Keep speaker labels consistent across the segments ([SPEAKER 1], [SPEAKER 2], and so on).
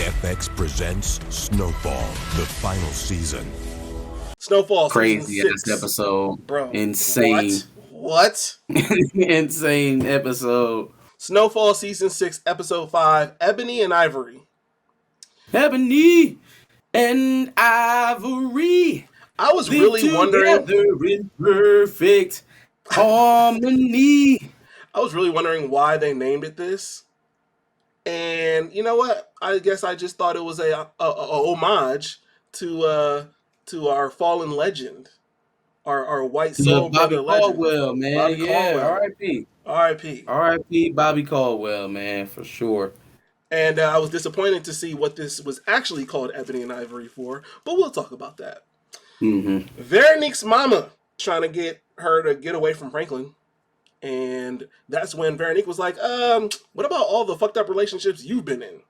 [SPEAKER 1] FX presents Snowfall, the final season.
[SPEAKER 2] Snowfall,
[SPEAKER 3] crazy
[SPEAKER 2] season
[SPEAKER 3] ass
[SPEAKER 2] 6.
[SPEAKER 3] episode,
[SPEAKER 2] Bro.
[SPEAKER 3] insane,
[SPEAKER 2] What?
[SPEAKER 3] insane episode.
[SPEAKER 2] Snowfall, season 6, episode 5, Ebony and Ivory.
[SPEAKER 3] Ebony and Ivory.
[SPEAKER 2] I was really wondering.
[SPEAKER 3] Together in perfect harmony.
[SPEAKER 2] I was really wondering why they named it this. And you know what? I guess I just thought it was a homage to our fallen legend, our white soul
[SPEAKER 3] Bobby
[SPEAKER 2] brother legend.
[SPEAKER 3] Caldwell, man.
[SPEAKER 2] Bobby Caldwell.
[SPEAKER 3] R.I.P.
[SPEAKER 2] R.I.P.
[SPEAKER 3] R.I.P. Bobby Caldwell, man, for sure.
[SPEAKER 2] And I was disappointed to see what this was actually called Ebony and Ivory for, but we'll talk about that.
[SPEAKER 3] Mm-hmm.
[SPEAKER 2] Veronique's mama trying to get her to get away from Franklin. And that's when Veronique was like, what about all the fucked up relationships you've been in?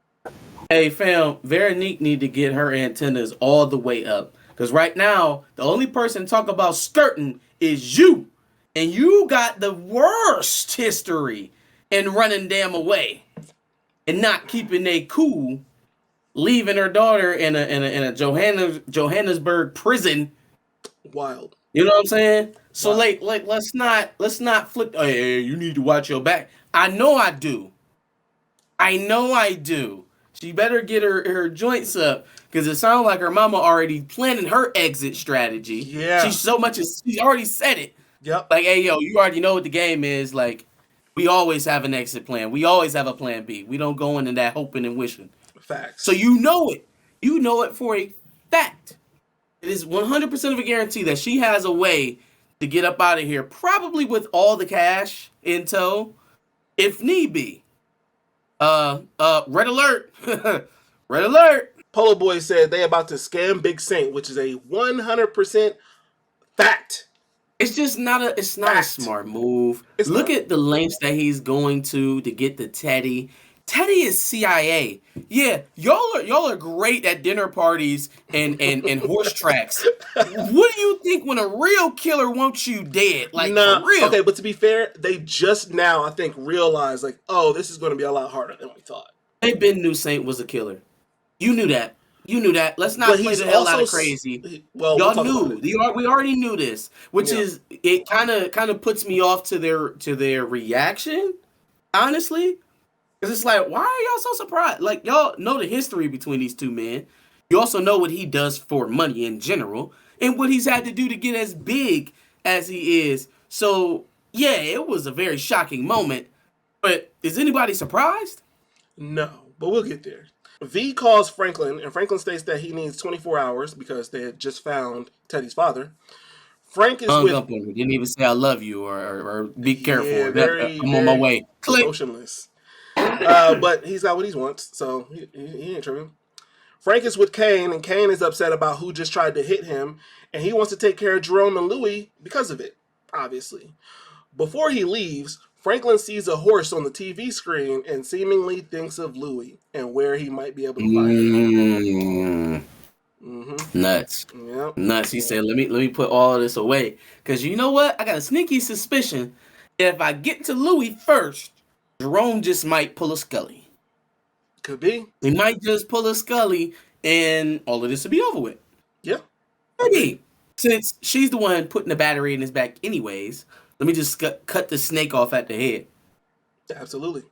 [SPEAKER 3] Hey, fam, Veronique need to get her antennas all the way up. Because right now, the only person talk about skirting is you. And you got the worst history in running them away and not keeping they cool, leaving her daughter in a Johannesburg prison.
[SPEAKER 2] Wild.
[SPEAKER 3] You know what I'm saying? So like let's not flip. Oh, hey, you need to watch your back. I know I do. She better get her joints up because it sounds like her mama already planning her exit strategy.
[SPEAKER 2] Yeah.
[SPEAKER 3] She's already said it.
[SPEAKER 2] Yep.
[SPEAKER 3] Like, hey, yo, you already know what the game is. Like, we always have an exit plan. We always have a plan B. We don't go into that hoping and wishing.
[SPEAKER 2] Facts.
[SPEAKER 3] So you know it. You know it for a fact. It is 100% of a guarantee that she has a way to get up out of here, probably with all the cash in tow, if need be. Red alert. Red alert.
[SPEAKER 2] Polo Boy said they about to scam Big Saint, which is a 100% fact.
[SPEAKER 3] It's just not a smart move. Look at the lengths that he's going to get the Teddy. Teddy is CIA. Yeah, y'all are great at dinner parties and horse tracks. What do you think when a real killer wants you dead? Like, for real.
[SPEAKER 2] Okay, but to be fair, they just now, I think, realized, like, oh, this is going to be a lot harder than we thought.
[SPEAKER 3] They been knew Saint was a killer. You knew that. Let's not play the hell out of crazy.
[SPEAKER 2] Well,
[SPEAKER 3] y'all knew. We already knew this, which is it. Kind of puts me off to their reaction, honestly, because it's like, why are y'all so surprised? Like, y'all know the history between these two men. You also know what he does for money in general, and what he's had to do to get as big as he is. So yeah, it was a very shocking moment. But is anybody surprised?
[SPEAKER 2] No, but we'll get there. V calls Franklin, and Franklin states that he needs 24 hours because they had just found Teddy's father. Frank is
[SPEAKER 3] didn't even say I love you or be careful.
[SPEAKER 2] Yeah,
[SPEAKER 3] I'm on my way. Click.
[SPEAKER 2] Emotionless. But he's got what he wants, so he ain't tripping. Frank is with Kane, and Kane is upset about who just tried to hit him, and he wants to take care of Jerome and Louie because of it, obviously. Before he leaves, Franklin sees a horse on the TV screen and seemingly thinks of Louie and where he might be able to find him. Mm-hmm.
[SPEAKER 3] Nuts.
[SPEAKER 2] Yep.
[SPEAKER 3] Nuts. He said, let me put all of this away. Because you know what? I got a sneaky suspicion that if I get to Louie first, Jerome just might pull a Scully.
[SPEAKER 2] Could be.
[SPEAKER 3] He might just pull a Scully and all of this will be over with.
[SPEAKER 2] Yeah.
[SPEAKER 3] Maybe. Since she's the one putting the battery in his back anyways, let me just cut the snake off at the head.
[SPEAKER 2] Absolutely.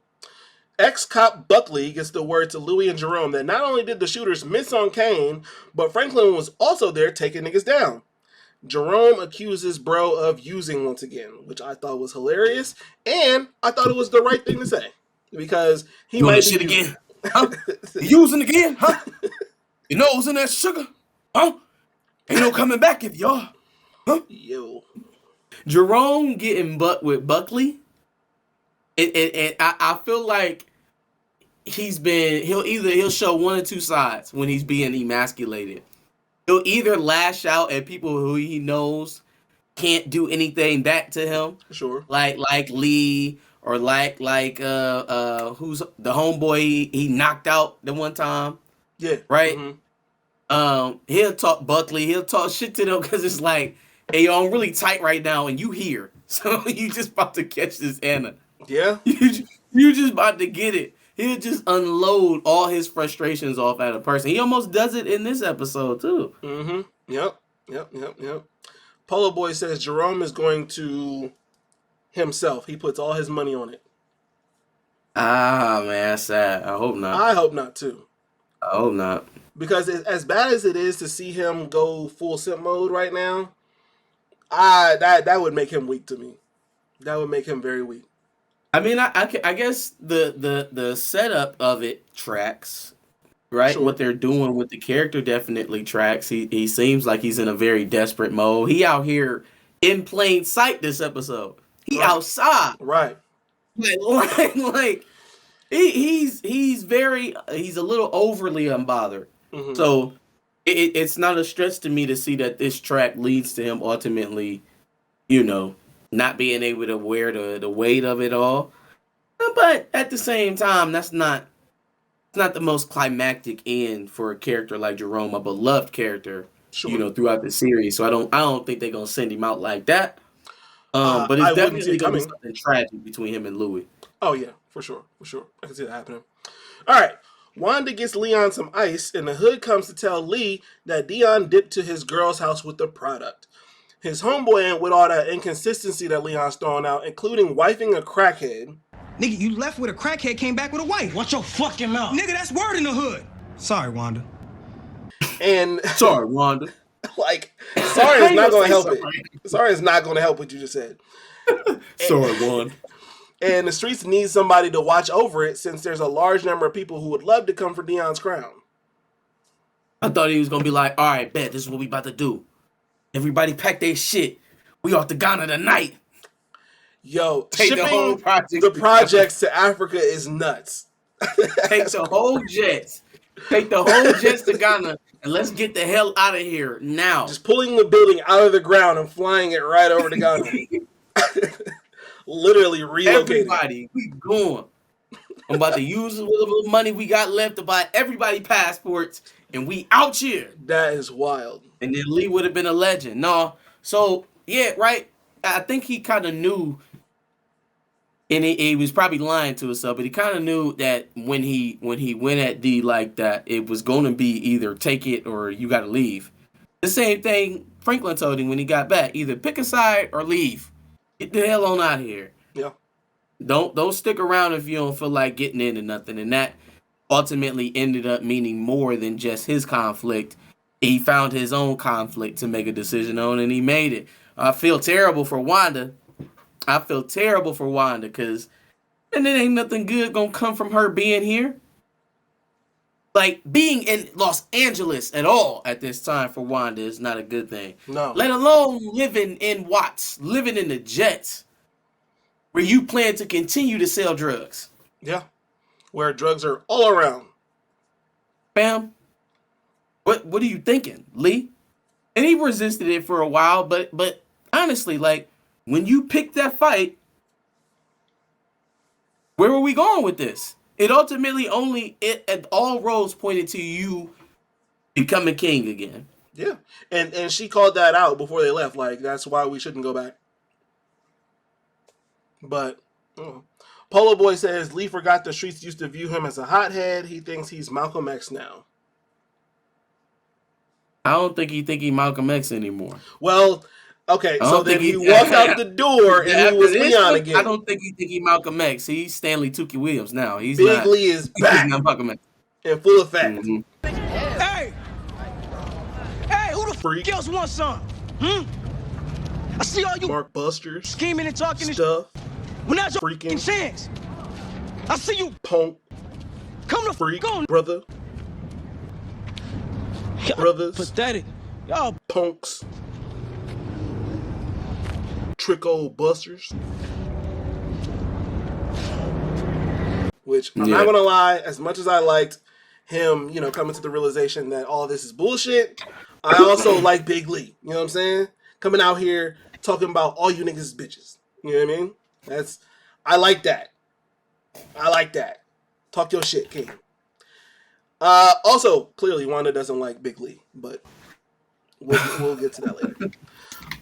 [SPEAKER 2] Ex-cop Buckley gets the word to Louie and Jerome that not only did the shooters miss on Kane, but Franklin was also there taking niggas down. Jerome accuses bro of using once again, which I thought was hilarious, and I thought it was the right thing to say because he might be
[SPEAKER 3] shit again. Huh? Using again, huh? Your nose in that sugar, huh? Ain't no coming back if y'all, huh?
[SPEAKER 2] Yo.
[SPEAKER 3] Jerome getting butt with Buckley, and I feel like he'll show one or two sides when he's being emasculated. He'll either lash out at people who he knows can't do anything back to him,
[SPEAKER 2] sure,
[SPEAKER 3] like Lee or like who's the homeboy he knocked out the one time,
[SPEAKER 2] yeah,
[SPEAKER 3] right.
[SPEAKER 2] Mm-hmm.
[SPEAKER 3] He'll talk Buckley, he'll talk shit to them because it's like, hey, yo, I'm really tight right now, and you here, so you just about to catch this Anna.
[SPEAKER 2] Yeah,
[SPEAKER 3] you just about to get it, he would just unload all his frustrations off at a person. He almost does it in this episode too.
[SPEAKER 2] Mm-hmm. Yep. Polo Boy says Jerome is going to himself. He puts all his money on it.
[SPEAKER 3] Ah, man, that's sad. I hope not.
[SPEAKER 2] I hope not too.
[SPEAKER 3] I hope not.
[SPEAKER 2] Because as bad as it is to see him go full simp mode right now, that would make him weak to me. That would make him very weak.
[SPEAKER 3] I mean, I guess the setup of it tracks, right?
[SPEAKER 2] Sure.
[SPEAKER 3] What they're doing with the character definitely tracks. He seems like he's in a very desperate mode. He out here in plain sight this episode. He
[SPEAKER 2] Right.
[SPEAKER 3] outside.
[SPEAKER 2] Right.
[SPEAKER 3] Like he's a little overly unbothered.
[SPEAKER 2] Mm-hmm.
[SPEAKER 3] So it's not a stretch to me to see that this track leads to him ultimately, not being able to wear the weight of it all. But at the same time, it's not the most climactic end for a character like Jerome, a beloved character,
[SPEAKER 2] Sure.
[SPEAKER 3] throughout the series. So I don't think they're gonna send him out like that. But it's definitely gonna be something tragic between him and Louie.
[SPEAKER 2] Oh yeah, for sure. I can see that happening. All right. Wanda gets Leon some ice, and the hood comes to tell Lee that Dion dipped to his girl's house with the product. His homeboy ain't with all that inconsistency that Leon's throwing out, including wifing a crackhead.
[SPEAKER 4] Nigga, you left with a crackhead, came back with a wife. Watch your fucking mouth. Nigga, that's word in the hood. Sorry, Wanda.
[SPEAKER 2] And
[SPEAKER 3] sorry, Wanda.
[SPEAKER 2] Sorry is not going to help it. Sorry is not going to help what you just said.
[SPEAKER 3] Sorry, Wanda.
[SPEAKER 2] And the streets need somebody to watch over it since there's a large number of people who would love to come for Dion's crown.
[SPEAKER 3] I thought he was going to be like, all right, bet, this is what we about to do. Everybody pack their shit. We off to Ghana tonight.
[SPEAKER 2] Yo,
[SPEAKER 3] Take
[SPEAKER 2] shipping the projects to Africa is nuts.
[SPEAKER 3] Take the whole jets. Take the whole jets to Ghana and let's get the hell out of here now.
[SPEAKER 2] Just pulling the building out of the ground and flying it right over to Ghana. Literally relocating.
[SPEAKER 3] Everybody, we going. I'm about to use a little money we got left to buy everybody passports, and we out here.
[SPEAKER 2] That is wild.
[SPEAKER 3] And then Lee would have been a legend. No, so yeah, right. I think he kind of knew, and he was probably lying to himself, but he kind of knew that when he went at D like that, it was going to be either take it or you got to leave. The same thing Franklin told him when he got back: either pick a side or leave. Get the hell on out of here.
[SPEAKER 2] Yeah.
[SPEAKER 3] Don't stick around if you don't feel like getting into nothing. And that ultimately ended up meaning more than just his conflict. He found his own conflict to make a decision on, and he made it. I feel terrible for Wanda. Because and it ain't nothing good gonna come from her being here. Like, being in Los Angeles at all at this time for Wanda is not a good thing.
[SPEAKER 2] No.
[SPEAKER 3] Let alone living in Watts, living in the Jets, where you plan to continue to sell drugs.
[SPEAKER 2] Yeah. Where drugs are all around.
[SPEAKER 3] Bam. What are you thinking, Lee? And he resisted it for a while, but honestly, like, when you picked that fight, where were we going with this? It ultimately all roads pointed to you becoming king again.
[SPEAKER 2] Yeah. And she called that out before they left. Like, that's why we shouldn't go back. But Polo Boy says Lee forgot the streets used to view him as a hothead. He thinks he's Malcolm X now.
[SPEAKER 3] I don't think he Malcolm X anymore.
[SPEAKER 2] Well, okay, so then he walked out the door and he was Leon again.
[SPEAKER 3] I don't think he Malcolm X. He's Stanley Tukey Williams now. He's
[SPEAKER 2] Big Lee is back.
[SPEAKER 3] He's not Malcolm X.
[SPEAKER 2] In full effect.
[SPEAKER 3] Mm-hmm.
[SPEAKER 4] Hey, who the
[SPEAKER 2] Freak.
[SPEAKER 4] f*** else wants some? I see all you
[SPEAKER 2] Mark Busters.
[SPEAKER 4] scheming and talking
[SPEAKER 2] Stuff.
[SPEAKER 4] Well, now's your
[SPEAKER 2] Freaking.
[SPEAKER 4] f***ing chance. I see you
[SPEAKER 2] Punk.
[SPEAKER 4] come the
[SPEAKER 2] Freak.
[SPEAKER 4] f*** on.
[SPEAKER 2] Brother. Brothers.
[SPEAKER 4] Pathetic. Y'all
[SPEAKER 2] Punks. Trick old busters. Which, I'm not gonna lie, as much as I liked him, coming to the realization that all this is bullshit, I also like Big Lee. You know what I'm saying? Coming out here talking about all you niggas is bitches. You know what I mean? I like that. Talk your shit, King. Also, clearly Wanda doesn't like Big Lee, but we'll get to that later.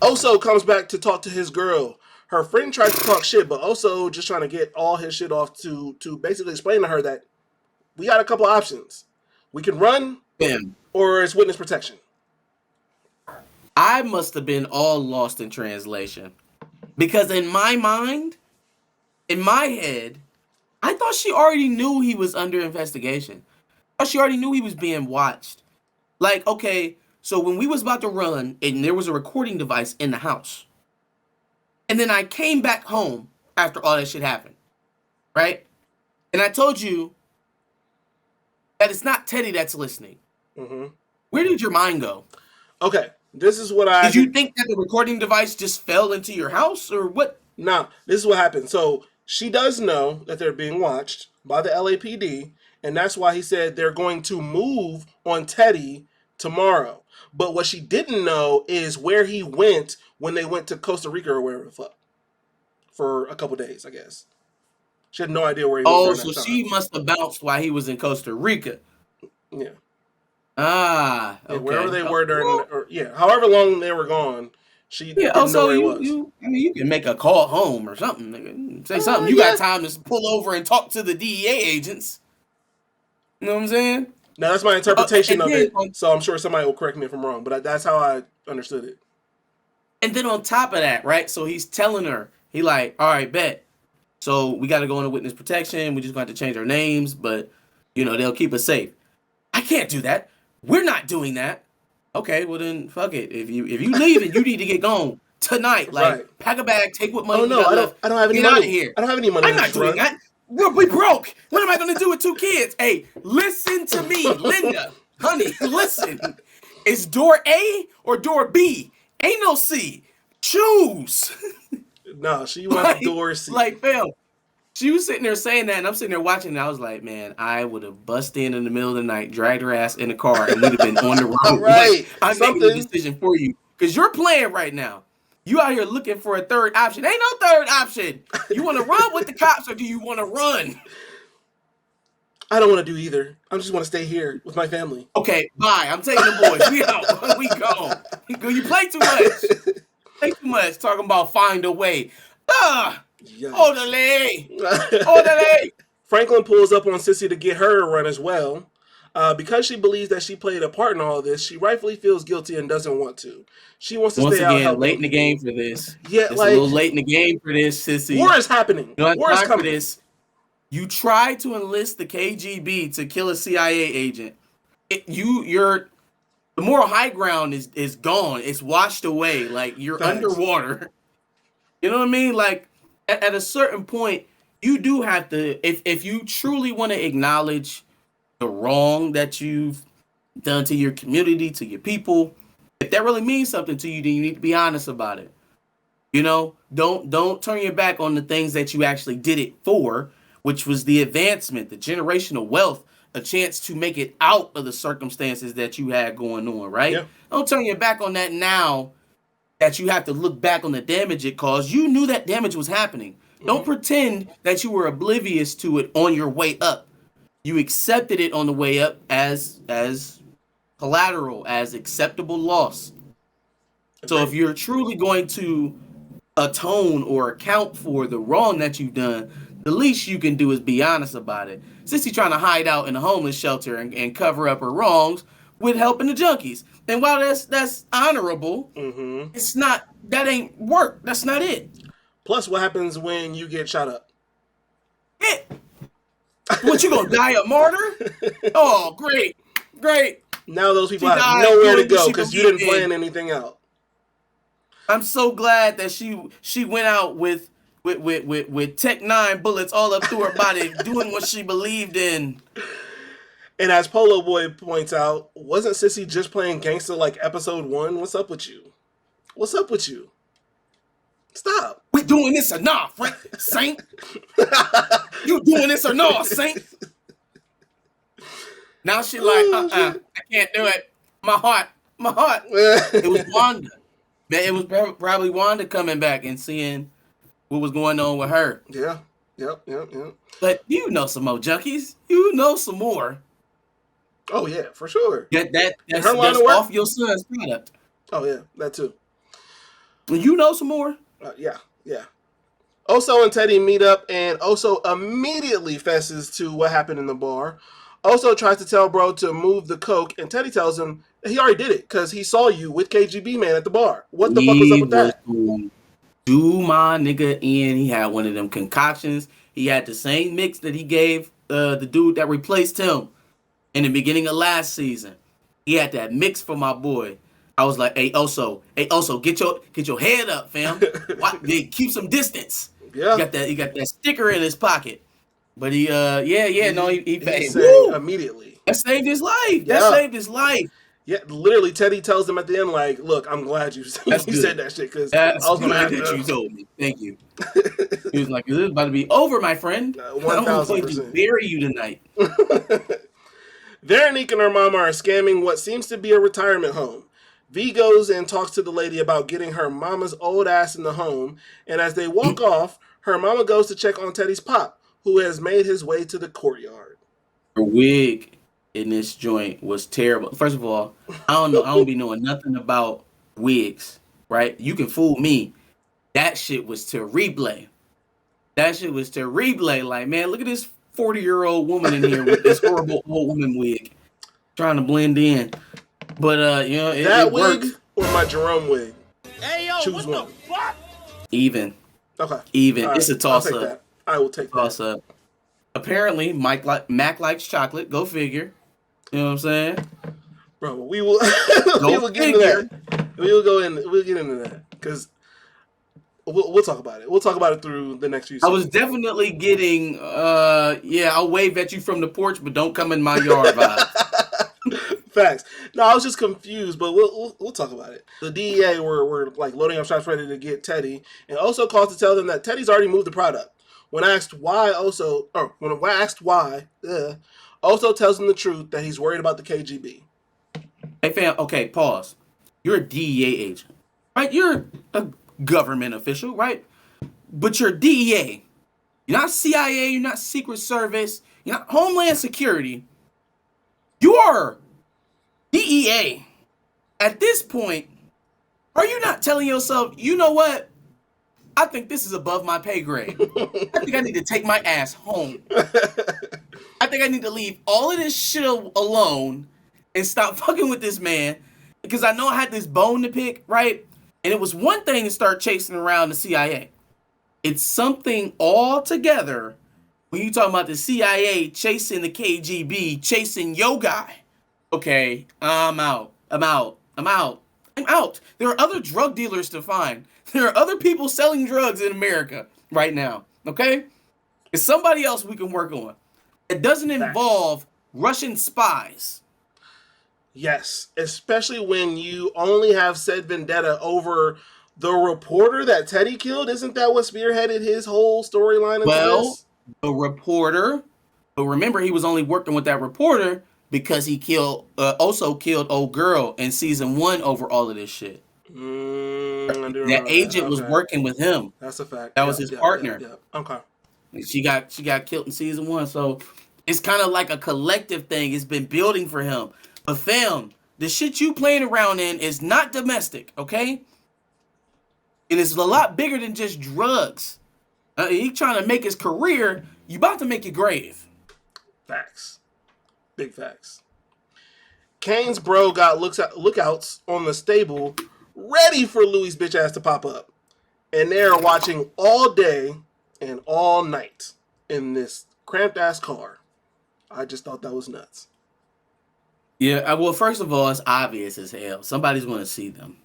[SPEAKER 2] Oso comes back to talk to his girl. her friend tries to talk shit, but also just trying to get all his shit off to basically explain to her that we got a couple options. We can run, or it's witness protection.
[SPEAKER 3] I must have been all lost in translation. Because in my mind, in my head, I thought she already knew he was under investigation. I thought she already knew he was being watched. Like, okay, so when we was about to run, and there was a recording device in the house, and then I came back home after all that shit happened, right? And I told you that it's not Teddy that's listening.
[SPEAKER 2] Mm-hmm.
[SPEAKER 3] Where did your mind go?
[SPEAKER 2] Okay, this is what
[SPEAKER 3] Did you think that the recording device just fell into your house, or what?
[SPEAKER 2] No, this is what happened. So she does know that they're being watched by the LAPD, and that's why he said they're going to move on Teddy tomorrow. But what she didn't know is where he went when they went to Costa Rica or wherever the fuck for a couple days, I guess. She had no idea where he was.
[SPEAKER 3] Oh, so she must have bounced while he was in Costa Rica.
[SPEAKER 2] Yeah.
[SPEAKER 3] Ah, okay.
[SPEAKER 2] Yeah, wherever they were during, however long they were gone, she didn't know where he was.
[SPEAKER 3] You can make a call home or something. Nigga. Say something. You got time to pull over and talk to the DEA agents. You know what I'm saying?
[SPEAKER 2] Now, that's my interpretation of it, so I'm sure somebody will correct me if I'm wrong, but that's how I understood it.
[SPEAKER 3] And then on top of that, right, so he's telling her, he like, all right, bet. So we got to go into witness protection. We just got to change our names, but, they'll keep us safe. I can't do that. We're not doing that. Okay, well then, fuck it. If you leave it, you need to get gone tonight. Like, pack a bag, take what money you got left.
[SPEAKER 2] I don't have any
[SPEAKER 3] money.
[SPEAKER 2] Get
[SPEAKER 3] out of here.
[SPEAKER 2] I don't have any money.
[SPEAKER 3] I'm not doing that. We broke. What am I going to do with 2 kids? Hey, listen to me, Linda. Honey, listen. It's door A or door B. Ain't no C. Choose.
[SPEAKER 2] No, she wants door C.
[SPEAKER 3] Like, fam, she was sitting there saying that, and I'm sitting there watching, and I was like, man, I would have busted in the middle of the night, dragged her ass in the car, and we'd have been on the road.
[SPEAKER 2] Right.
[SPEAKER 3] I'm making the decision for you. Because you're playing right now. You out here looking for a third option. Ain't no third option. You want to run with the cops, or do you want to run?
[SPEAKER 2] I don't want to do either. I just want to stay here with my family.
[SPEAKER 3] Okay, bye. I'm taking the boys. We out. We gone. You play too much. Play too much. Talking about find a way. Orderly. Orderly.
[SPEAKER 2] Franklin pulls up on Sissy to get her a run as well. Because she believes that she played a part in all this, she rightfully feels guilty and doesn't want to. She wants to stay out. Once again,
[SPEAKER 3] late in the game for this.
[SPEAKER 2] Yeah,
[SPEAKER 3] it's a little late in the game for this, Sissy.
[SPEAKER 2] War is happening. War is coming.
[SPEAKER 3] For this. You tried to enlist the KGB to kill a CIA agent. The moral high ground is gone. It's washed away. Like, you're underwater. You know what I mean? Like, at a certain point, you do have to, if you truly want to acknowledge the wrong that you've done to your community, to your people, if that really means something to you, then you need to be honest about it. Don't turn your back on the things that you actually did it for, which was the advancement, the generational wealth, a chance to make it out of the circumstances that you had going on, right? Yeah. Don't turn your back on that now that you have to look back on the damage it caused. You knew that damage was happening. Mm-hmm. Don't pretend that you were oblivious to it on your way up. You accepted it on the way up as collateral, as acceptable loss. Okay. So if you're truly going to atone or account for the wrong that you've done, the least you can do is be honest about it. Sissy trying to hide out in a homeless shelter and cover up her wrongs with helping the junkies. And while that's honorable, mm-hmm. It's not, that ain't work. That's not it.
[SPEAKER 2] Plus, what happens when you get shot up?
[SPEAKER 3] What, you gonna die a martyr? Oh, great.
[SPEAKER 2] Now those people have nowhere to go because you didn't plan anything out.
[SPEAKER 3] I'm so glad that she went out with Tech 9 bullets all up through her body, doing what she believed in.
[SPEAKER 2] And as Polo Boy points out, wasn't Sissy just playing gangster like episode 1? What's up with you? Stop.
[SPEAKER 3] We doing this or not, Saint? You doing this or not, Saint? Now she like, I can't do it. My heart. It was Wanda. It was probably Wanda coming back and seeing what was going on with her.
[SPEAKER 2] Yeah. Yep.
[SPEAKER 3] But you know some more junkies. You know some more.
[SPEAKER 2] Oh yeah, for sure.
[SPEAKER 3] That's off your son's product.
[SPEAKER 2] Oh yeah, that too.
[SPEAKER 3] You know some more.
[SPEAKER 2] Yeah. Oso and Teddy meet up, and Oso immediately fesses to what happened in the bar. Oso tries to tell bro to move the coke, and Teddy tells him that he already did it because he saw you with KGB man at the bar. What the fuck was up
[SPEAKER 3] He
[SPEAKER 2] with
[SPEAKER 3] was
[SPEAKER 2] that?
[SPEAKER 3] going to do my nigga in. He had one of them concoctions. He had the same mix that he gave the dude that replaced him in the beginning of last season. He had that mix for my boy. I was like, hey Oso, get your head up, fam. Keep some distance.
[SPEAKER 2] Yeah.
[SPEAKER 3] He got that sticker in his pocket. But he
[SPEAKER 2] He's saying immediately.
[SPEAKER 3] That saved his life.
[SPEAKER 2] Yeah.
[SPEAKER 3] That saved his life.
[SPEAKER 2] Yeah, literally, Teddy tells him at the end, like, look, I'm glad you said that shit, because I was going to have
[SPEAKER 3] that you told me. Thank you. He was like, this is about to be over, my friend.
[SPEAKER 2] 1,000%.
[SPEAKER 3] I'm going to bury you tonight.
[SPEAKER 2] Veronique and her mama are scamming what seems to be a retirement home. V goes and talks to the lady about getting her mama's old ass in the home, and as they walk off, her mama goes to check on Teddy's pop, who has made his way to the courtyard.
[SPEAKER 3] Her wig in this joint was terrible. First of all, I don't be knowing nothing about wigs, right? You can fool me. That shit was to replay. Like, man, look at this 40-year-old woman in here with this horrible old woman wig, trying to blend in. But
[SPEAKER 2] that
[SPEAKER 3] it
[SPEAKER 2] wig
[SPEAKER 3] worked.
[SPEAKER 2] or my Jerome wig?
[SPEAKER 5] Hey yo,
[SPEAKER 2] Choose
[SPEAKER 5] what
[SPEAKER 2] one.
[SPEAKER 5] the fuck?
[SPEAKER 2] Okay.
[SPEAKER 3] Even.
[SPEAKER 2] All
[SPEAKER 3] It's
[SPEAKER 2] right,
[SPEAKER 3] a toss
[SPEAKER 2] I'll take
[SPEAKER 3] up.
[SPEAKER 2] that. I will take
[SPEAKER 3] Toss
[SPEAKER 2] that.
[SPEAKER 3] up. Apparently, Mac likes chocolate. Go figure. You know what I'm saying?
[SPEAKER 2] Bro, we will we will get into that. We'll get into that because we'll talk about it. We'll talk about it through the next few
[SPEAKER 3] I
[SPEAKER 2] seasons.
[SPEAKER 3] was definitely getting I'll wave at you from the porch, but don't come in my yard vibes.
[SPEAKER 2] Facts. No, I was just confused, but we'll talk about it. The DEA were like loading up shots ready to get Teddy, and also called to tell them that Teddy's already moved the product. When asked why, Oso tells him the truth that he's worried about the KGB.
[SPEAKER 3] Hey fam, okay, pause. You're a DEA agent, right? You're a government official, right? But you're DEA. You're not CIA, you're not Secret Service, you're not Homeland Security. You are DEA. At this point, are you not telling yourself, you know what? I think this is above my pay grade. I think I need to take my ass home. I think I need to leave all of this shit alone and stop fucking with this man because I know I had this bone to pick, right? And it was one thing to start chasing around the CIA. It's something altogether when you talking about the CIA chasing the KGB, chasing your guy. Okay, I'm out. There are other drug dealers to find. There are other people selling drugs in America right now, okay? It's somebody else we can work on. It doesn't involve Russian spies.
[SPEAKER 2] Yes, especially when you only have said vendetta over the reporter that Teddy killed. Isn't that what spearheaded his whole storyline into this?
[SPEAKER 3] The reporter, but remember he was only working with that reporter because he also killed old girl in season 1 over all of this shit. That agent was working with him.
[SPEAKER 2] That's a fact.
[SPEAKER 3] That was his partner.
[SPEAKER 2] Okay.
[SPEAKER 3] She got killed in season 1, so it's kind of like a collective thing. It's been building for him. But fam, the shit you playing around in is not domestic, okay? It is a lot bigger than just drugs. He trying to make his career. You about to make your grave.
[SPEAKER 2] Facts. Big facts. Kane's bro got lookouts on the stable ready for Louie's bitch ass to pop up. And they're watching all day and all night in this cramped ass car. I just thought that was nuts.
[SPEAKER 3] Yeah, well, first of all, it's obvious as hell. Somebody's going to see them.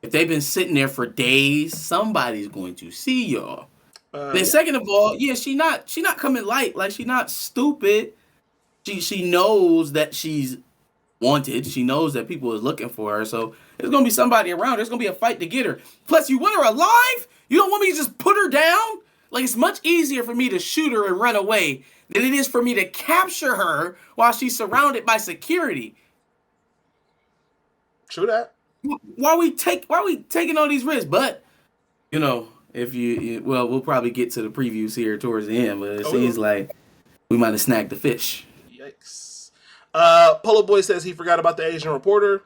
[SPEAKER 3] If they've been sitting there for days, somebody's going to see y'all. Then second of all, yeah, she not coming light. Like, she not stupid. She knows that she's wanted. She knows that people is looking for her. So there's going to be somebody around. There's going to be a fight to get her. Plus, you want her alive? You don't want me to just put her down? Like, it's much easier for me to shoot her and run away than it is for me to capture her while she's surrounded by security.
[SPEAKER 2] True that.
[SPEAKER 3] Why we taking all these risks? But, you know, if we'll probably get to the previews here towards the end, but it seems like we might have snagged the fish.
[SPEAKER 2] Yikes. Polo Boy says he forgot about the Asian reporter.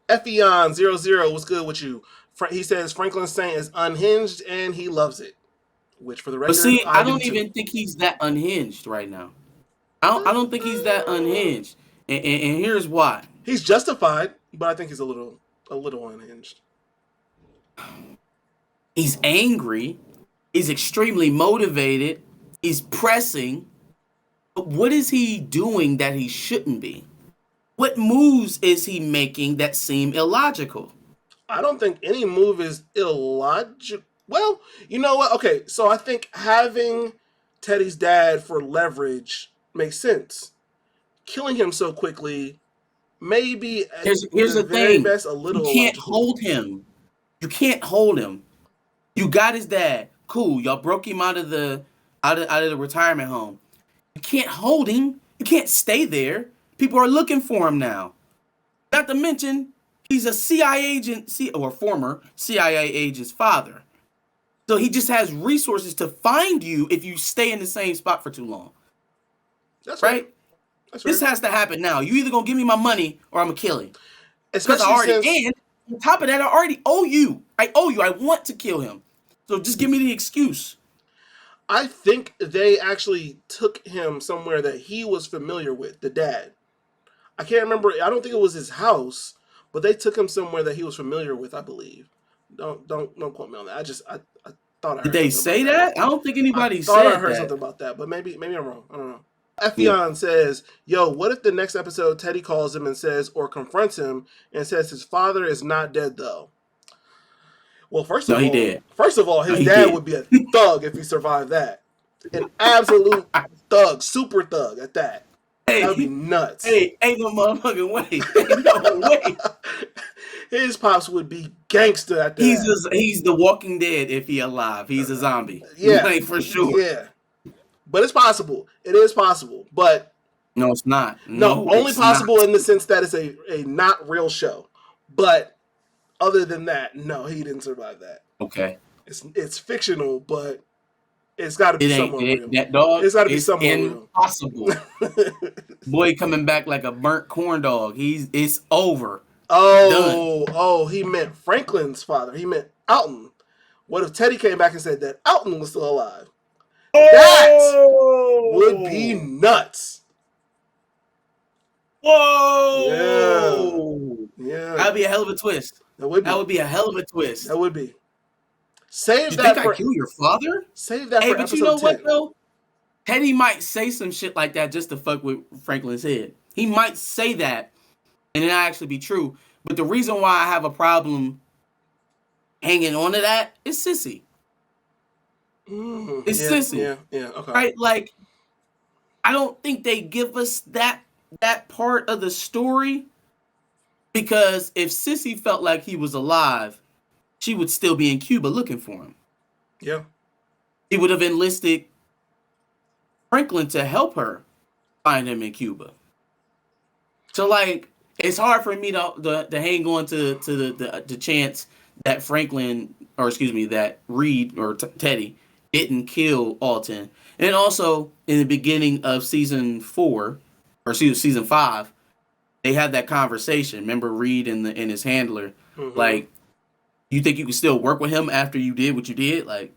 [SPEAKER 2] Effion00, what's good with you? He says Franklin Saint is unhinged and he loves it. which for the
[SPEAKER 3] But
[SPEAKER 2] record,
[SPEAKER 3] see, I
[SPEAKER 2] do
[SPEAKER 3] don't
[SPEAKER 2] too.
[SPEAKER 3] even think he's that unhinged right now. I don't think he's that unhinged, and here's why.
[SPEAKER 2] He's justified, but I think he's a little unhinged.
[SPEAKER 3] He's angry. He's extremely motivated. He's pressing. But what is he doing that he shouldn't be? What moves is he making that seem illogical?
[SPEAKER 2] I don't think any move is illogical. Well, you know what? Okay, so I think having Teddy's dad for leverage makes sense. Killing him so quickly, maybe
[SPEAKER 3] Here's
[SPEAKER 2] the
[SPEAKER 3] the
[SPEAKER 2] very
[SPEAKER 3] thing.
[SPEAKER 2] best, a
[SPEAKER 3] You
[SPEAKER 2] little
[SPEAKER 3] can't
[SPEAKER 2] illogical.
[SPEAKER 3] hold him. You can't hold him. You got his dad. Cool. Y'all broke him out of the retirement home. You can't hold him. You can't stay there. People are looking for him now. Not to mention, he's a CIA agent, or former CIA agent's father. So he just has resources to find you if you stay in the same spot for too long.
[SPEAKER 2] That's
[SPEAKER 3] right?
[SPEAKER 2] That's
[SPEAKER 3] This has to happen now. You either gonna give me my money or I'm gonna kill him.
[SPEAKER 2] Especially
[SPEAKER 3] and on top of that, I already owe you. I owe you. I want to kill him. So just give me the excuse.
[SPEAKER 2] I think they actually took him somewhere that he was familiar with, the dad. I can't remember. I don't think it was his house, but they took him somewhere that he was familiar with, I believe. Don't quote me on that. I thought I heard.
[SPEAKER 3] Did they say that? I don't think anybody said
[SPEAKER 2] that. I heard
[SPEAKER 3] that.
[SPEAKER 2] something about that, but maybe I'm wrong. I don't know. Effion says, yo, what if the next episode Teddy calls him and says, or confronts him and says his father is not dead though? Well, first of all, his dad would be a thug if he survived that. An absolute thug, super thug at that. That would be nuts.
[SPEAKER 3] Hey, ain't no motherfucking way. Ain't no way.
[SPEAKER 2] His pops would be gangster at that.
[SPEAKER 3] He's the Walking Dead if he alive. He's a zombie.
[SPEAKER 2] Yeah.
[SPEAKER 3] Like, for sure.
[SPEAKER 2] Yeah. But it's possible. It is possible. But
[SPEAKER 3] no, it's not.
[SPEAKER 2] No, only possible in the sense that it's a not real show. But other than that, no, he didn't survive that.
[SPEAKER 3] Okay.
[SPEAKER 2] It's fictional, but it's got to be somewhat real.
[SPEAKER 3] That dog.
[SPEAKER 2] It's got to be somewhat
[SPEAKER 3] impossible. Boy coming back like a burnt corn dog. It's over.
[SPEAKER 2] Oh, he meant Franklin's father. He meant Alton. What if Teddy came back and said that Alton was still alive? That would be nuts.
[SPEAKER 3] Whoa!
[SPEAKER 2] Yeah.
[SPEAKER 3] That'd be a hell of a twist. That would be a hell of a twist.
[SPEAKER 2] That would be. Save
[SPEAKER 3] you
[SPEAKER 2] that
[SPEAKER 3] think I kill your father?
[SPEAKER 2] Save that for
[SPEAKER 3] but
[SPEAKER 2] episode
[SPEAKER 3] you know
[SPEAKER 2] 10.
[SPEAKER 3] what though? Teddy might say some shit like that just to fuck with Franklin's head. He might say that, and it actually be true. But the reason why I have a problem hanging on to that is Sissy. It's Sissy.
[SPEAKER 2] Yeah, okay.
[SPEAKER 3] Right? Like, I don't think they give us that part of the story, because if Sissy felt like he was alive, she would still be in Cuba looking for him.
[SPEAKER 2] Yeah.
[SPEAKER 3] He would have enlisted Franklin to help her find him in Cuba. So, like, it's hard for me to hang on to the chance that that Reed or Teddy didn't kill Alton. And also, in the beginning of season 4, or season 5, they had that conversation. Remember Reed and his handler? Mm-hmm. Like, you think you can still work with him after you did what you did? Like,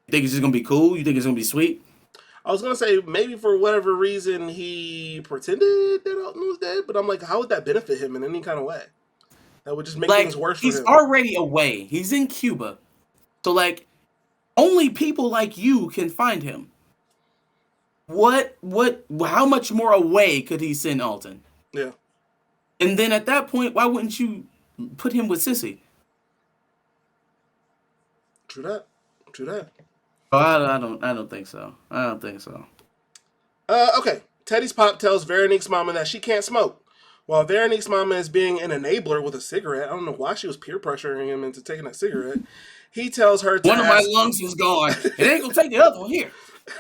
[SPEAKER 3] you think it's just going to be cool? You think it's going to be sweet?
[SPEAKER 2] I was going to say, maybe for whatever reason he pretended that Alton was dead, but I'm like, how would that benefit him in any kind of way? That would just make things worse for him.
[SPEAKER 3] He's already away. He's in Cuba. So, like, only people like you can find him. How much more away could he send Alton?
[SPEAKER 2] Yeah.
[SPEAKER 3] And then at that point, why wouldn't you put him with Sissy?
[SPEAKER 2] True that.
[SPEAKER 3] Oh, I don't think so.
[SPEAKER 2] Okay. Teddy's pop tells Veronique's mama that she can't smoke. While Veronique's mama is being an enabler with a cigarette, I don't know why she was peer pressuring him into taking a cigarette. He tells her
[SPEAKER 3] one of my lungs is gone. It ain't gonna take the other one here.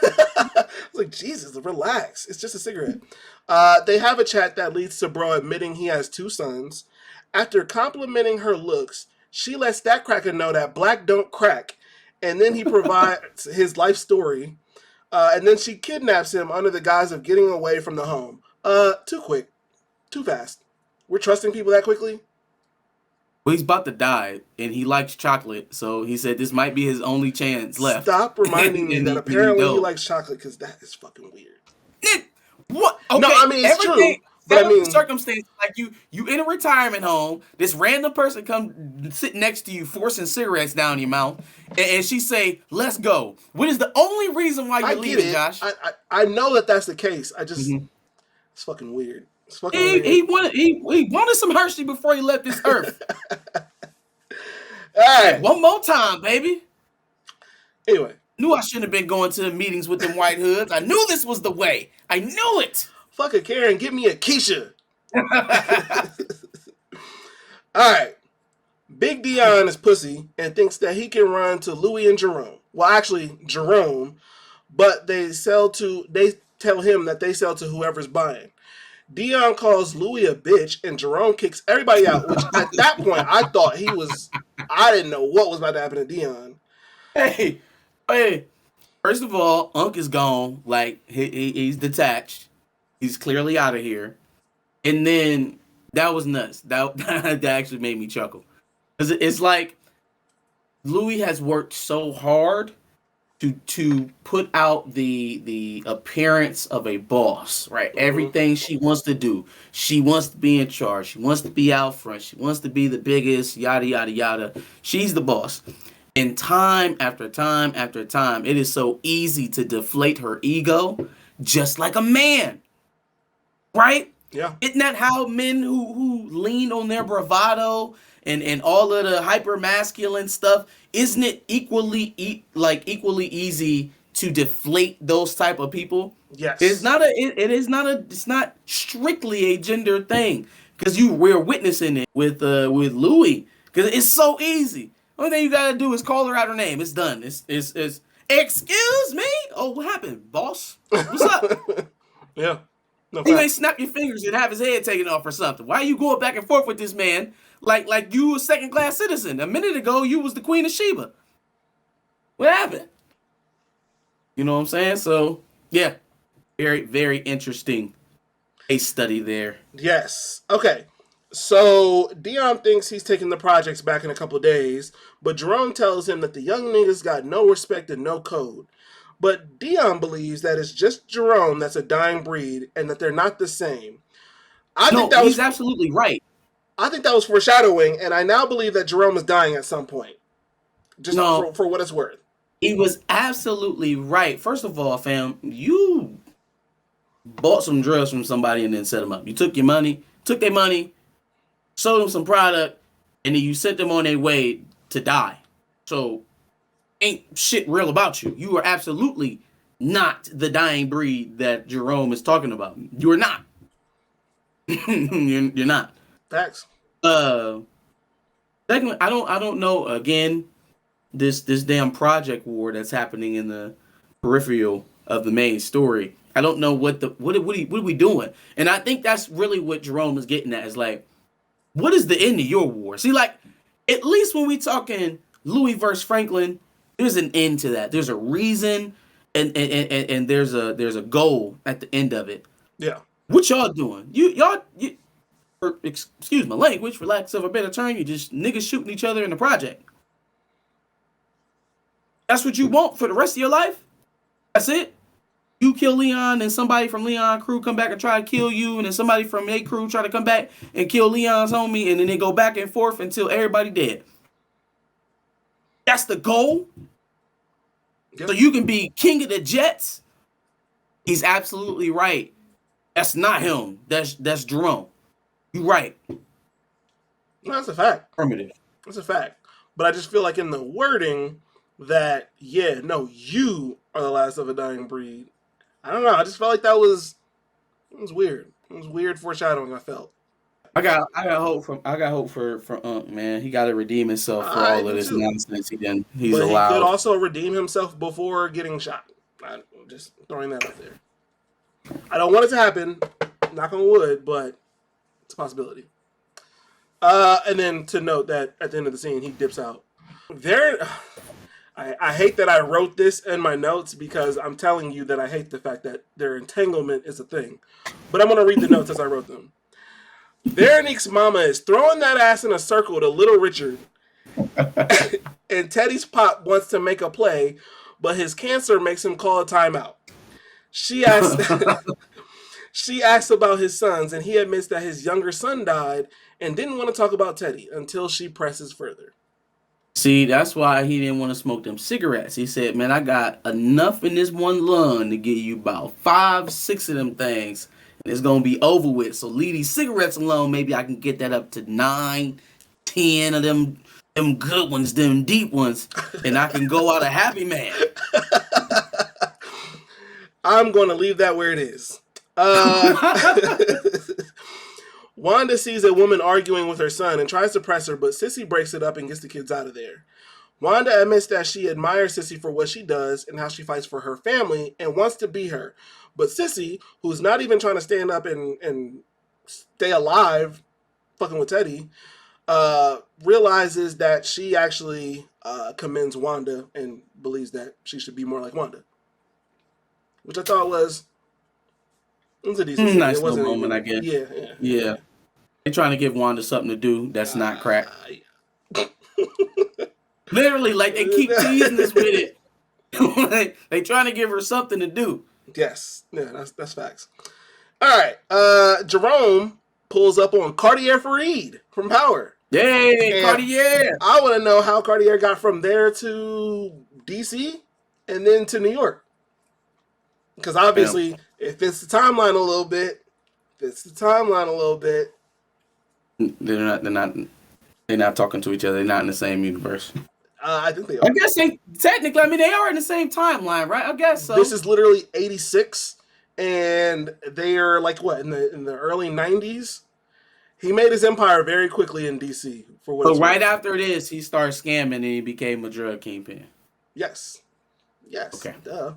[SPEAKER 2] I was like, Jesus, relax. It's just a cigarette. They have a chat that leads to Bro admitting he has 2 sons. After complimenting her looks, she lets that cracker know that black don't crack. And then he provides his life story. And then she kidnaps him under the guise of getting away from the home. Too quick. Too fast. We're trusting people that quickly?
[SPEAKER 3] Well, he's about to die, and he likes chocolate, so he said this might be his only chance left.
[SPEAKER 2] Stop reminding me that apparently he likes chocolate, because that is fucking weird.
[SPEAKER 3] What? Okay,
[SPEAKER 2] no, I mean, it's true. But I mean,
[SPEAKER 3] circumstance like you in a retirement home, this random person come sit next to you, forcing cigarettes down your mouth, and she say, "Let's go." What is the only reason why you're leaving, Josh?
[SPEAKER 2] I know that that's the case. I just it's fucking weird. It's fucking weird.
[SPEAKER 3] He wanted some Hershey before he left this earth.
[SPEAKER 2] All right,
[SPEAKER 3] one more time, baby.
[SPEAKER 2] Anyway,
[SPEAKER 3] knew I shouldn't have been going to the meetings with them white hoods. I knew this was the way. I knew it.
[SPEAKER 2] Fuck a Karen, give me a Keisha. All right. Big Dion is pussy and thinks that he can run to Louie and Jerome. Well, actually, Jerome, but they tell him that they sell to whoever's buying. Dion calls Louie a bitch and Jerome kicks everybody out, which at that point I thought I didn't know what was about to happen to Dion.
[SPEAKER 3] Hey. First of all, Unc is gone. Like, he's detached. He's clearly out of here. And then that was nuts. That actually made me chuckle. Because it's like Louie has worked so hard to put out the appearance of a boss, right? Everything she wants to do. She wants to be in charge. She wants to be out front. She wants to be the biggest, yada, yada, yada. She's the boss. And time after time after time, it is so easy to deflate her ego just like a man. Right?
[SPEAKER 2] Yeah.
[SPEAKER 3] Isn't that how men who lean on their bravado and all of the hyper masculine stuff, isn't it equally easy to deflate those type of people?
[SPEAKER 2] Yes.
[SPEAKER 3] It's not strictly a gender thing, because we're witnessing it with Louie, because it's so easy. Only thing you gotta do is call her out her name. It's done. It's excuse me? Oh, what happened, boss? What's up?
[SPEAKER 2] Yeah. No,
[SPEAKER 3] you ain't snap your fingers and have his head taken off or something. Why are you going back and forth with this man like you a second-class citizen? A minute ago, you was the Queen of Sheba. What happened? You know what I'm saying? So, yeah. Very, very interesting case study there.
[SPEAKER 2] Yes. Okay. So, Dion thinks he's taking the projects back in a couple of days, but Jerome tells him that the young niggas got no respect and no code. But Dion believes that it's just Jerome that's a dying breed and that they're not the same.
[SPEAKER 3] He's absolutely right.
[SPEAKER 2] I think that was foreshadowing, and I now believe that Jerome is dying at some point. Just for what it's worth.
[SPEAKER 3] He was absolutely right. First of all, fam, you bought some drugs from somebody and then set them up. You took their money, sold them some product, and then you sent them on their way to die. So, ain't shit real about you. You are absolutely not the dying breed that Jerome is talking about. You are not. you're not.
[SPEAKER 2] Facts.
[SPEAKER 3] Secondly, I don't know. Again, this damn project war that's happening in the peripheral of the main story. I don't know what are we doing? And I think that's really what Jerome is getting at. Is like, what is the end of your war? See, like, at least when we talking Louie versus Franklin, there's an end to that. There's a reason, and there's a goal at the end of it.
[SPEAKER 2] Yeah.
[SPEAKER 3] What y'all doing? Y'all, excuse my language, for lack of a better term, you just niggas shooting each other in the project. That's what you want for the rest of your life? That's it? You kill Leon and somebody from Leon's crew come back and try to kill you, and then somebody from their crew try to come back and kill Leon's homie, and then they go back and forth until everybody dead. That's the goal? Yep. So you can be king of the Jets? He's absolutely right. That's not him. That's Jerome. You right.
[SPEAKER 2] No, that's a fact.
[SPEAKER 3] Affirmative.
[SPEAKER 2] That's a fact. But I just feel like in the wording that, you are the last of a dying breed. I don't know. I just felt like it was weird. It was weird foreshadowing, I felt.
[SPEAKER 3] I got hope for Unc, man. He got to redeem himself for all of this nonsense he's allowed.
[SPEAKER 2] He could also redeem himself before getting shot. I'm just throwing that out there. I don't want it to happen, knock on wood, but it's a possibility. And then to note that at the end of the scene, he dips out. I hate that I wrote this in my notes because I'm telling you that I hate the fact that their entanglement is a thing. But I'm going to read the notes as I wrote them. Veronique's mama is throwing that ass in a circle to Little Richard. And Teddy's pop wants to make a play, but his cancer makes him call a timeout. She asks she asks about his sons, and he admits that his younger son died and didn't want to talk about Teddy until she presses further.
[SPEAKER 3] See, that's why he didn't want to smoke them cigarettes. He said, man, I got enough in this one lung to give you about 5, 6 of them things. And it's going to be over with. So leave these cigarettes alone. Maybe I can get that up to 9, 10 of them good ones, them deep ones. And I can go out a happy man.
[SPEAKER 2] I'm going to leave that where it is. Wanda sees a woman arguing with her son and tries to press her, but Sissy breaks it up and gets the kids out of there. Wanda admits that she admires Sissy for what she does and how she fights for her family and wants to be her. But Sissy, who's not even trying to stand up and stay alive, fucking with Teddy, realizes that she actually commends Wanda and believes that she should be more like Wanda. Which I thought was a decent
[SPEAKER 3] nice little moment, I guess. Yeah. They're trying to give Wanda something to do that's not crack. Literally, like they keep teasing us with it. They trying to give her something to do.
[SPEAKER 2] Yes. Yeah, that's facts. All right. Jerome pulls up on Cartier Fareed from Power.
[SPEAKER 3] Yay,
[SPEAKER 2] And
[SPEAKER 3] Cartier!
[SPEAKER 2] I want to know how Cartier got from there to DC and then to New York. Because obviously, if it's the timeline a little bit,
[SPEAKER 3] they're not talking to each other. They're not in the same universe.
[SPEAKER 2] I think they are.
[SPEAKER 3] I guess technically, I mean, they are in the same timeline, right? I guess so.
[SPEAKER 2] This is literally 86, and they are like what in the early 90s. He made his empire very quickly in DC for what.
[SPEAKER 3] But right after this, he started scamming and he became a drug kingpin.
[SPEAKER 2] Yes.
[SPEAKER 3] Okay.
[SPEAKER 2] Duh.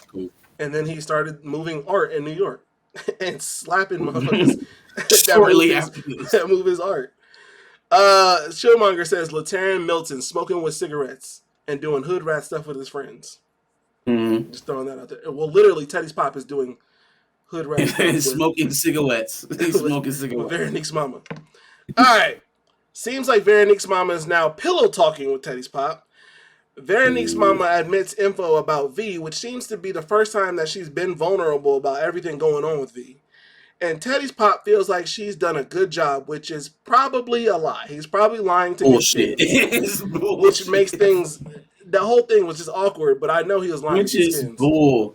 [SPEAKER 3] Cool.
[SPEAKER 2] And then he started moving art in New York and slapping motherfuckers
[SPEAKER 3] Shortly after this.
[SPEAKER 2] that move his art. Showmonger says Lateran Milton smoking with cigarettes and doing hood rat stuff with his friends.
[SPEAKER 3] Mm-hmm.
[SPEAKER 2] Just throwing that out there. Well, literally, Teddy's pop is doing hood rat stuff.
[SPEAKER 3] Smoking cigarettes. He's smoking cigarettes.
[SPEAKER 2] With Veronique's mama. All right. Seems like Veronique's mama is now pillow talking with Teddy's pop. Veronique's mama admits info about V, which seems to be the first time that she's been vulnerable about everything going on with V. And Teddy's pop feels like she's done a good job, which is probably a lie. He's probably lying to
[SPEAKER 3] bullshit.
[SPEAKER 2] Which makes things... The whole thing was just awkward, but I know he was lying
[SPEAKER 3] which
[SPEAKER 2] to
[SPEAKER 3] is
[SPEAKER 2] skins.
[SPEAKER 3] Bull.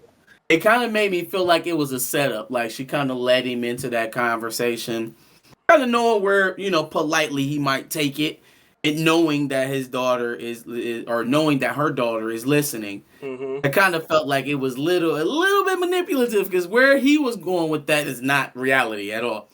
[SPEAKER 3] It kind of made me feel like it was a setup. Like she kind of led him into that conversation. Kind of knowing where, politely he might take it. And knowing that his daughter or knowing that her daughter is listening, I kind of felt like it was a little bit manipulative because where he was going with that is not reality at all.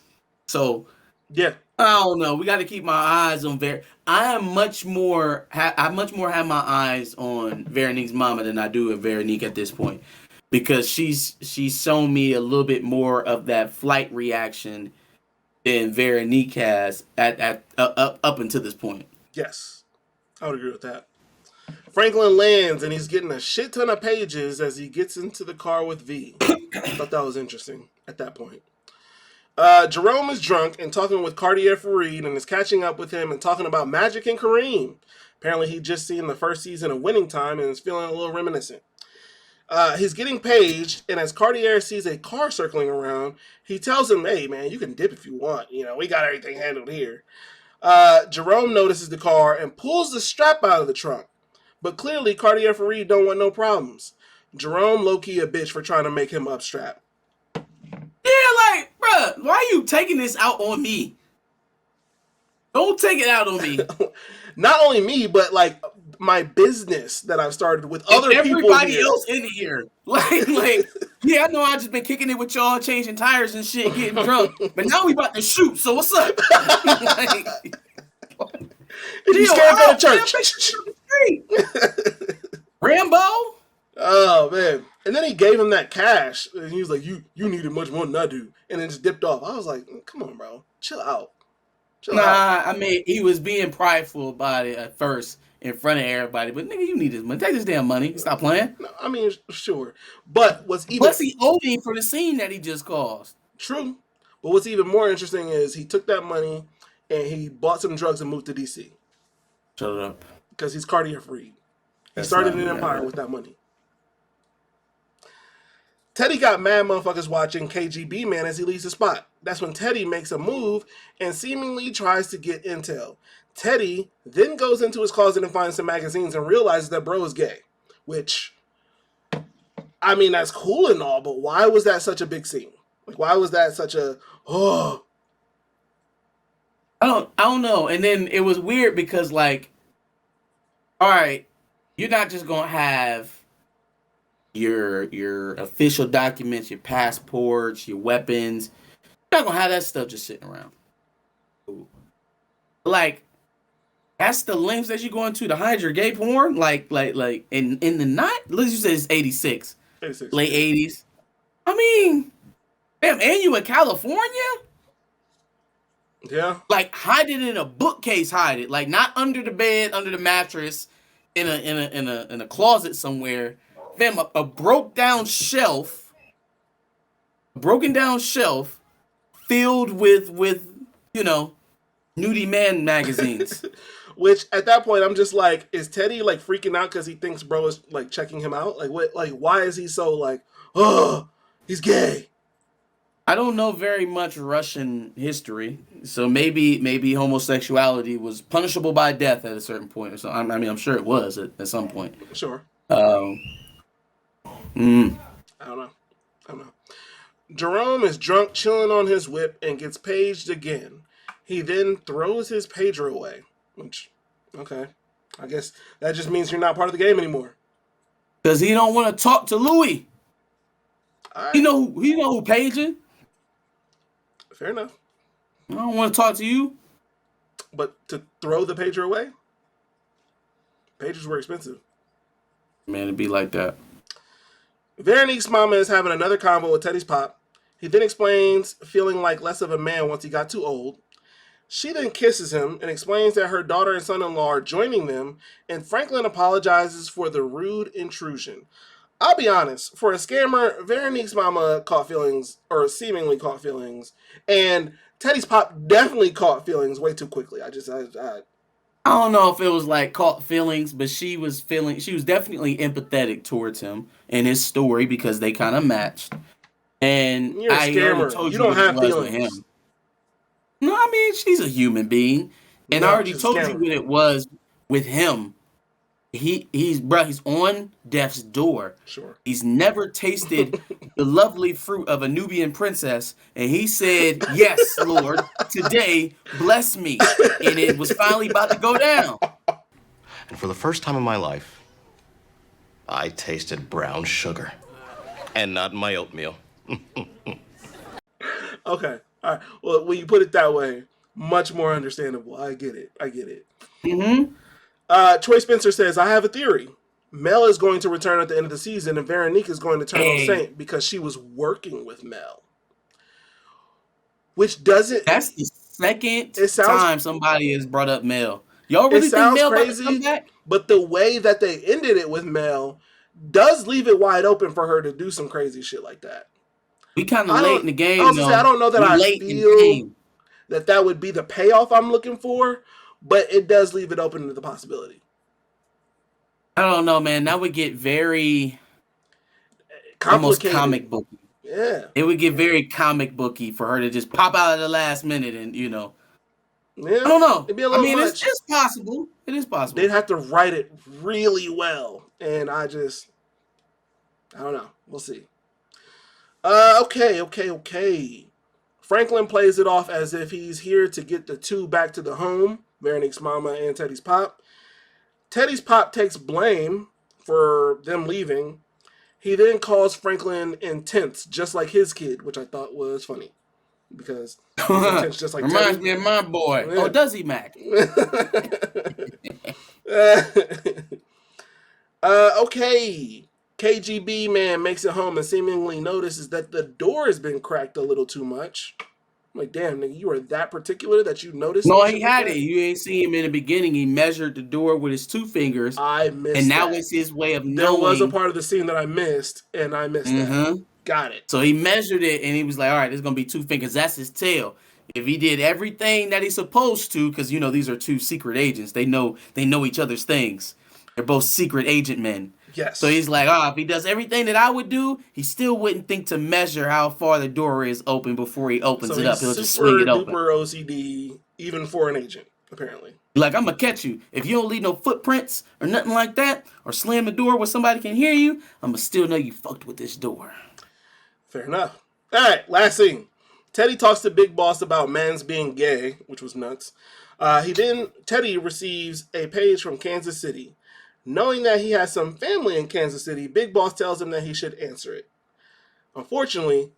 [SPEAKER 3] So,
[SPEAKER 2] yeah,
[SPEAKER 3] I don't know. We got to keep my eyes on I much more have my eyes on Veronique's mama than I do at Veronique at this point because she's shown me a little bit more of that flight reaction than Veronique has up until this point.
[SPEAKER 2] Yes, I would agree with that. Franklin lands and he's getting a shit ton of pages as he gets into the car with V. I thought that was interesting at that point. Jerome is drunk and talking with Cartier Fareed and is catching up with him and talking about Magic and Kareem. Apparently he'd just seen the first season of Winning Time and is feeling a little reminiscent. He's getting paged, and as Cartier sees a car circling around, he tells him, hey man, you can dip if you want. We got everything handled here. Jerome notices the car and pulls the strap out of the trunk. But clearly, Cartier Fareed don't want no problems. Jerome low-key a bitch for trying to make him upstrap.
[SPEAKER 3] Yeah, like, bruh, why are you taking this out on me? Don't take it out on me.
[SPEAKER 2] Not only me, but like my business that I've started with other people.
[SPEAKER 3] Everybody else in here. Like, yeah, I know I just been kicking it with y'all, changing tires and shit, getting drunk. But now we about to shoot, so what's up? Like,
[SPEAKER 2] you scared to go to church.
[SPEAKER 3] Rambo?
[SPEAKER 2] Oh, man. And then he gave him that cash. And he was like, you needed much more than I do. And then just dipped off. I was like, come on, bro. Chill out.
[SPEAKER 3] I mean, he was being prideful about it at first in front of everybody. But, nigga, you need this money. Take this damn money. Stop playing.
[SPEAKER 2] No, I mean, sure. But what's even...
[SPEAKER 3] Plus, he owed him for the scene that he just caused.
[SPEAKER 2] True. But what's even more interesting is he took that money and he bought some drugs and moved to DC.
[SPEAKER 3] Shut up.
[SPEAKER 2] Because he's Cartier Freed. He
[SPEAKER 3] That's
[SPEAKER 2] started
[SPEAKER 3] not
[SPEAKER 2] an
[SPEAKER 3] me,
[SPEAKER 2] empire
[SPEAKER 3] right?
[SPEAKER 2] with that money. Teddy got mad motherfuckers watching KGB Man as he leaves the spot. That's when Teddy makes a move and seemingly tries to get intel. Teddy then goes into his closet and finds some magazines and realizes that bro is gay. Which, I mean, that's cool and all, but why was that such a big scene? Like, why was that such a, oh?
[SPEAKER 3] I don't know. And then it was weird because, like, all right, you're not just gonna have your official documents, your passports, your weapons. You're not gonna have that stuff just sitting around. Like, that's the lengths that you're going to hide your gay porn. Like in the night. Let's just say it's 86,
[SPEAKER 2] 86.
[SPEAKER 3] late 80s. I mean, damn, and you in California?
[SPEAKER 2] Yeah.
[SPEAKER 3] Like, hide it in a bookcase. Hide it, like, not under the bed, under the mattress, in a closet somewhere. Fam, a broken down shelf filled with nudie man magazines.
[SPEAKER 2] Which at that point I'm just like, is Teddy like freaking out because he thinks bro is like checking him out? Like what? Like why is he so like, oh, he's gay?
[SPEAKER 3] I don't know very much Russian history, so maybe homosexuality was punishable by death at a certain point or something. I mean, I'm sure it was at some point.
[SPEAKER 2] Sure.
[SPEAKER 3] I
[SPEAKER 2] don't know. Jerome is drunk, chilling on his whip, and gets paged again. He then throws his pager away. Which, okay, I guess that just means you're not part of the game anymore.
[SPEAKER 3] Because he don't want to talk to Louie.
[SPEAKER 2] Right.
[SPEAKER 3] He know who paging.
[SPEAKER 2] Fair enough.
[SPEAKER 3] I don't want to talk to you.
[SPEAKER 2] But to throw the pager away? Pagers were expensive.
[SPEAKER 3] Man, it'd be like that.
[SPEAKER 2] Veronique's mama is having another convo with Teddy's pop. He then explains feeling like less of a man once he got too old. She then kisses him and explains that her daughter and son-in-law are joining them, and Franklin apologizes for the rude intrusion. I'll be honest, for a scammer, Veronique's mama caught feelings, or seemingly caught feelings, and Teddy's pop definitely caught feelings way too quickly. I
[SPEAKER 3] don't know if it was like caught feelings, but she was definitely empathetic towards him and his story because they kind of matched. And
[SPEAKER 2] you're a scammer. You don't have feelings.
[SPEAKER 3] No, I mean, she's a human being. And
[SPEAKER 2] No,
[SPEAKER 3] I already
[SPEAKER 2] she's a
[SPEAKER 3] told you
[SPEAKER 2] scammer.
[SPEAKER 3] what it was with him. He's on death's door.
[SPEAKER 2] Sure.
[SPEAKER 3] He's never tasted the lovely fruit of a Nubian princess. And he said, yes, Lord, today, bless me. And it was finally about to go down.
[SPEAKER 5] And for the first time in my life, I tasted brown sugar. And not my oatmeal.
[SPEAKER 2] Okay. All right. Well, when you put it that way, much more understandable. I get it.
[SPEAKER 3] Mm-hmm.
[SPEAKER 2] Troy Spencer says, I have a theory. Mel is going to return at the end of the season, and Veronique is going to turn on Saint because she was working with Mel. Which doesn't...
[SPEAKER 3] That's the second time somebody has brought up Mel. Y'all really
[SPEAKER 2] it
[SPEAKER 3] think
[SPEAKER 2] sounds
[SPEAKER 3] Mel
[SPEAKER 2] crazy,
[SPEAKER 3] about to come back?
[SPEAKER 2] But the way that they ended it with Mel does leave it wide open for her to do some crazy shit like that.
[SPEAKER 3] We kind of late in the game,
[SPEAKER 2] I don't know that I feel that would be the payoff I'm looking for, but it does leave it open to the possibility.
[SPEAKER 3] I don't know, man. That would get very almost comic booky.
[SPEAKER 2] Yeah.
[SPEAKER 3] It would get very comic booky for her to just pop out at the last minute and,
[SPEAKER 2] Yeah,
[SPEAKER 3] I don't know.
[SPEAKER 2] It'd be a little much.
[SPEAKER 3] It's possible. It is possible.
[SPEAKER 2] They'd have to write it really well, and I don't know. We'll see. Okay. Franklin plays it off as if he's here to get the two back to the home, Veronique's mama and Teddy's pop. Teddy's pop takes blame for them leaving. He then calls Franklin intense, just like his kid, which I thought was funny. Because he's intense just like
[SPEAKER 3] Reminds
[SPEAKER 2] Teddy.
[SPEAKER 3] me of my boy.
[SPEAKER 2] Yeah.
[SPEAKER 3] Oh, does he, Mac?
[SPEAKER 2] Okay. KGB man makes it home and seemingly notices that the door has been cracked a little too much. I'm like, damn, nigga, you were that particular that you noticed?
[SPEAKER 3] No, he had it. You ain't see him in the beginning. He measured the door with his 2 fingers.
[SPEAKER 2] I missed
[SPEAKER 3] and now
[SPEAKER 2] that.
[SPEAKER 3] it's his way of knowing.
[SPEAKER 2] There was a part of the scene that I missed, and I missed that. Got it.
[SPEAKER 3] So he measured it, and he was like, all right, there's going to be 2 fingers. That's his tail. If he did everything that he's supposed to, because, you know, these are 2 secret agents. They know each other's things. They're both secret agent men.
[SPEAKER 2] Yes.
[SPEAKER 3] So he's like, if he does everything that I would do, he still wouldn't think to measure how far the door is open before he opens it up. He'll just swing it open.
[SPEAKER 2] Super OCD, even for an agent, apparently.
[SPEAKER 3] Like, I'm going to catch you. If you don't leave no footprints or nothing like that, or slam the door where somebody can hear you, I'm going to still know you fucked with this door.
[SPEAKER 2] Fair enough. All right, last scene. Teddy talks to Big Boss about Mans being gay, which was nuts. Teddy receives a page from Kansas City. Knowing that he has some family in Kansas City, Big Boss tells him that he should answer it. Unfortunately,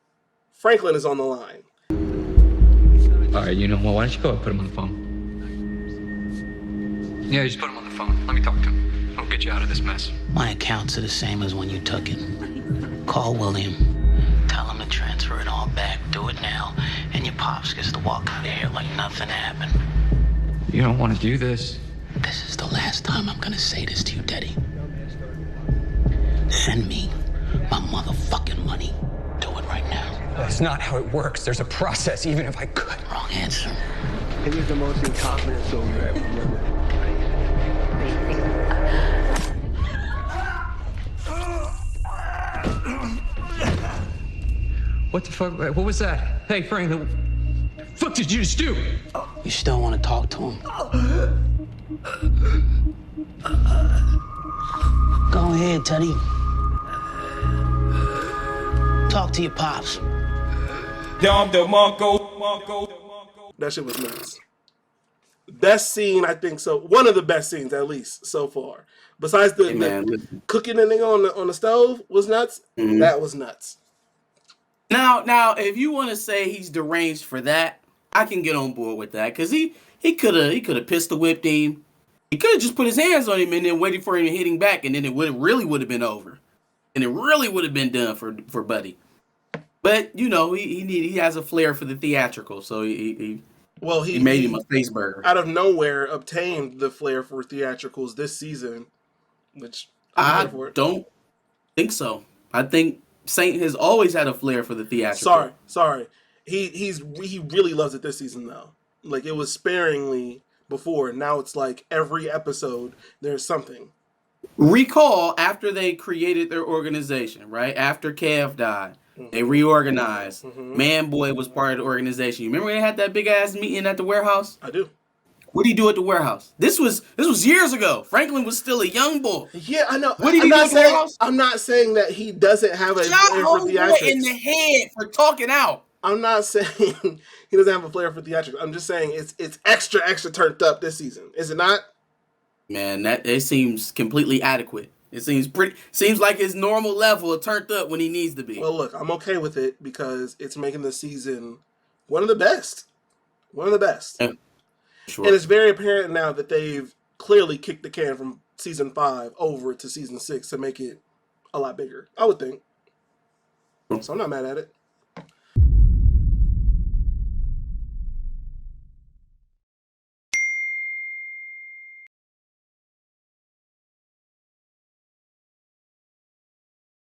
[SPEAKER 2] Franklin is on the line.
[SPEAKER 6] All right, you know what? Why don't you go and put him on the phone? Yeah, just put him on the phone. Let me talk to him. I'll get you out of this mess.
[SPEAKER 7] My accounts are the same as when you took it. Call William. Tell him to transfer it all back. Do it now. And your pops gets to walk out of here like nothing happened.
[SPEAKER 6] You don't want to do this.
[SPEAKER 7] This is the last time I'm gonna say this to you, Teddy. Send me my motherfucking money. Do it right now.
[SPEAKER 6] That's not how it works. There's a process, even if I could.
[SPEAKER 7] Wrong answer.
[SPEAKER 8] He was the most incompetent soldier ever lived.
[SPEAKER 6] What the fuck? What was that? Hey, Frank, what the fuck did you just do?
[SPEAKER 7] You still want to talk to him? Go ahead, Teddy. Talk to your pops.
[SPEAKER 2] That shit was nuts. Best scene, I think so. One of the best scenes, at least, so far. Besides the cooking the nigga on the stove was nuts. Mm-hmm. That was nuts.
[SPEAKER 3] Now, if you want to say he's deranged for that, I can get on board with that. Because he could have pistol whipped him. He could have just put his hands on him and then waited for him to hit him back, and then it really would have been over. And it really would have been done for Buddy. But, you know, he has a flair for the theatrical, so he made him a face burger.
[SPEAKER 2] Out of nowhere, obtained the flair for theatricals this season, which
[SPEAKER 3] I don't think so. I think Saint has always had a flair for the theatrical.
[SPEAKER 2] Sorry. He really loves it this season, though. Like, it was sparingly before. Now it's like every episode, there's something.
[SPEAKER 3] Recall after they created their organization, right? After Kev died. Mm-hmm. They reorganized. Mm-hmm. Man-Boy was part of the organization. You remember they had that big-ass meeting at the warehouse?
[SPEAKER 2] I do.
[SPEAKER 3] What did he do at the warehouse? This was years ago. Franklin was still a young boy.
[SPEAKER 2] Yeah, I know.
[SPEAKER 3] What did he do at the warehouse?
[SPEAKER 2] I'm not saying that he doesn't have a flair for theatrics.
[SPEAKER 3] In the head for talking out.
[SPEAKER 2] I'm not saying he doesn't have a flair for theatrics. I'm just saying it's extra turned up this season. Is it not?
[SPEAKER 3] Man, it seems completely adequate. It seems like his normal level of turned up when he needs to be.
[SPEAKER 2] Well, look, I'm okay with it because it's making the season one of the best. One of the best.
[SPEAKER 3] Yeah, sure.
[SPEAKER 2] And it's very apparent now that they've clearly kicked the can from season 5 over to season 6 to make it a lot bigger, I would think. So I'm not mad at it.